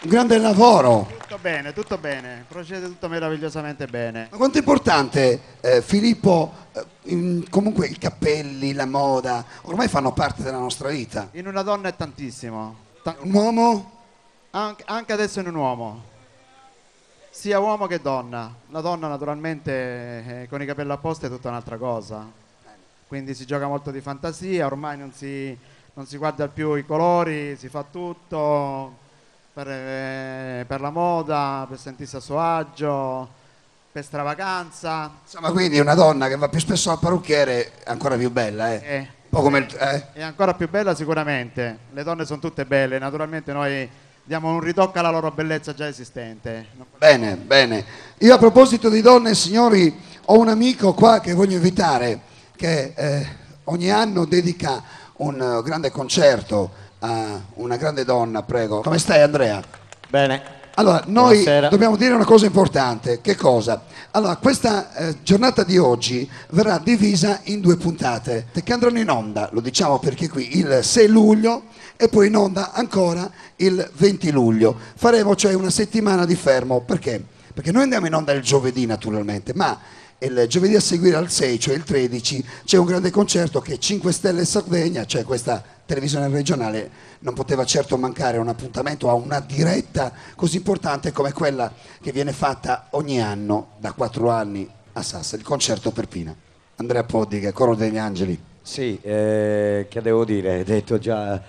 Un grande lavoro. Tutto bene, procede tutto meravigliosamente bene. Ma quanto è importante, Filippo, comunque i capelli, la moda, ormai fanno parte della nostra vita. In una donna è tantissimo. Un uomo? Anche adesso in un uomo. Sia uomo che donna. La donna naturalmente con i capelli a posto è tutta un'altra cosa. Quindi si gioca molto di fantasia, ormai non si guarda più i colori, si fa tutto per la moda, per sentirsi a suo agio, per stravaganza. Insomma, quindi una donna che va più spesso al parrucchiere è ancora più bella, eh? Un po' come È ancora più bella sicuramente. Le donne sono tutte belle, naturalmente noi diamo un ritocco alla loro bellezza già esistente. Bene, bene. Io a proposito di donne, signori, ho un amico qua che voglio invitare, che ogni anno dedica un grande concerto a una grande donna, prego. Come stai, Andrea? Bene. Allora, noi Buonasera. dobbiamo dire una cosa importante. Che cosa? Allora, questa giornata di oggi verrà divisa in 2 puntate che andranno in onda, lo diciamo perché qui, il 6 luglio e poi in onda ancora il 20 luglio. Faremo cioè una settimana di fermo. Perché? Perché noi andiamo in onda il giovedì naturalmente, ma il giovedì a seguire al 6, cioè il 13, c'è un grande concerto che 5 Stelle Sardegna, cioè questa televisione regionale, non poteva certo mancare un appuntamento a una diretta così importante come quella che viene fatta ogni anno da 4 anni a Sassari, il concerto per Pina. Andrea Podica, Coro degli Angeli. Sì, che devo dire, hai detto già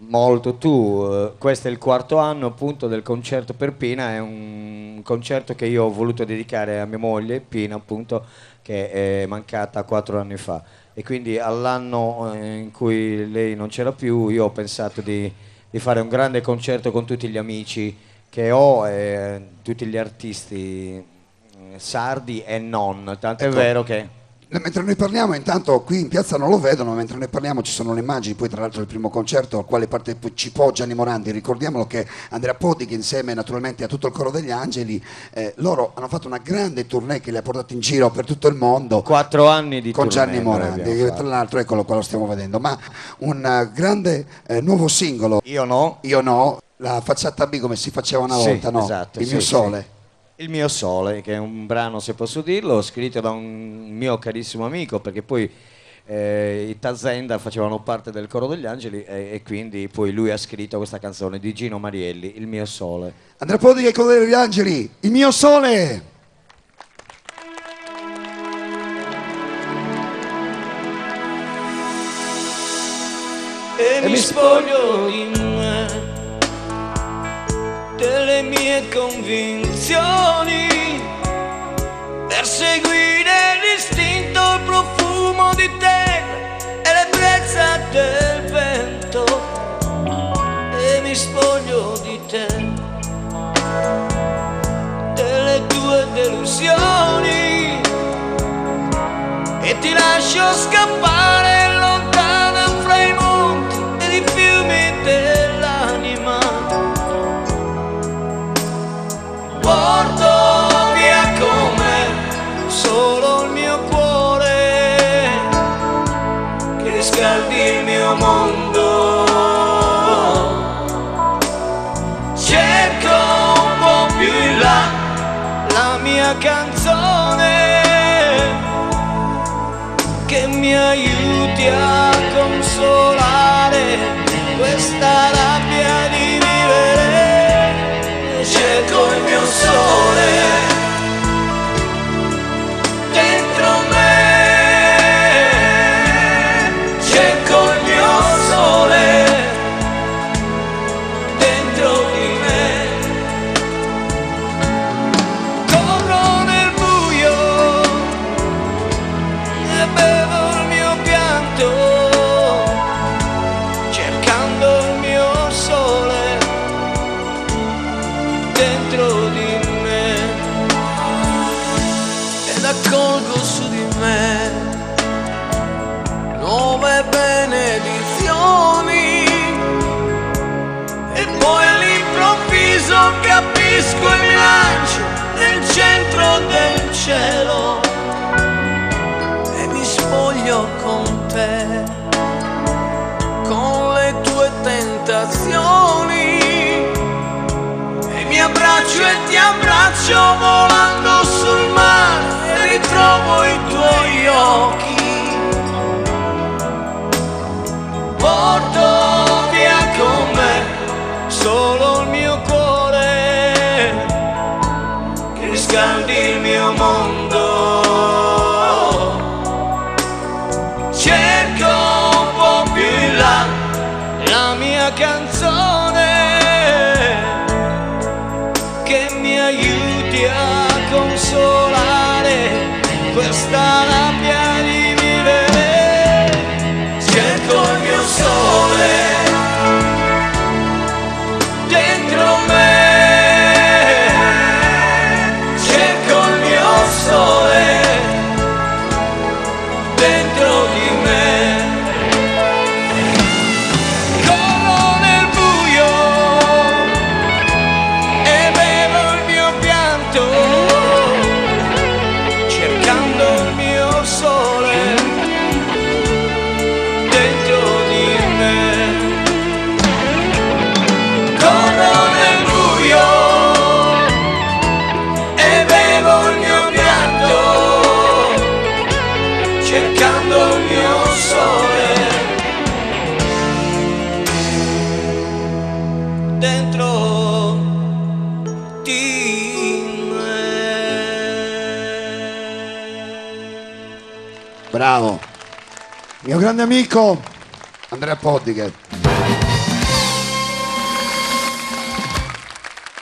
molto tu. Questo è il 4º anno appunto del concerto per Pina, è un concerto che io ho voluto dedicare a mia moglie Pina, appunto, che è mancata 4 anni fa, e quindi all'anno in cui lei non c'era più io ho pensato di fare un grande concerto con tutti gli amici che ho e tutti gli artisti sardi e non, tanto Ecco. è vero che Mentre noi parliamo, intanto qui in piazza non lo vedono, mentre noi parliamo ci sono le immagini, poi tra l'altro il primo concerto al quale partecipò Gianni Morandi, ricordiamolo che Andrea Podichi insieme naturalmente a tutto il Coro degli Angeli, loro hanno fatto una grande tournée che li ha portati in giro per tutto il mondo. 4 anni di con tournée Gianni Morandi, abbiamo che fatto. tra l'altro eccolo qua, lo stiamo vedendo, ma un grande nuovo singolo, Io no. Io no, la facciata B come si faceva una Sì, volta, no? esatto, Il sì, mio sì. sole. Il mio sole, che è un brano, se posso dirlo, scritto da un mio carissimo amico, perché poi i Tazenda facevano parte del Coro degli Angeli e quindi poi lui ha scritto questa canzone di Gino Marielli, Il mio sole. Andrea Podichi e Coro degli Angeli, il mio sole! E mi spoglio di me, delle mie convinzioni, per seguire l'istinto, il profumo di terra e l'ebbrezza del vento. E mi spoglio di te, delle tue delusioni, e ti lascio scappare lontana fra i monti ed i fiumi dell'anima. Porto via con me solo il mio cuore, che riscaldi il mio mondo. Cerco un po' più in là la mia canzone, che mi aiuti a consolare questa rabbia di vivere. Cerco il mio sole dentro me, cerco il mio sole dentro di me. Corro nel buio e bevo il mio pianto, cercando il mio sole dentro di me, ed accolgo su di me nuove benedizioni, e poi all'improvviso capisco il lancio nel centro del cielo, e mi spoglio con te, con le tue tentazioni, ti abbraccio volando sul mare e ritrovo i tuoi occhi. Porto via con me solo il mio cuore, che riscaldi il mio mondo. Cerco un po' più in là la mia canzone, che mi aiuti a consolare questa rabbia di vivere. Cerco il mio sole dentro me, cerco il mio sole dentro di me. Corro nel buio e bevo il mio pianto, cercando il mio sole dentro di me. Corro nel buio e bevo il mio pianto, cercando il mio sole dentro di me. Bravo, mio grande amico Andrea Poddiche.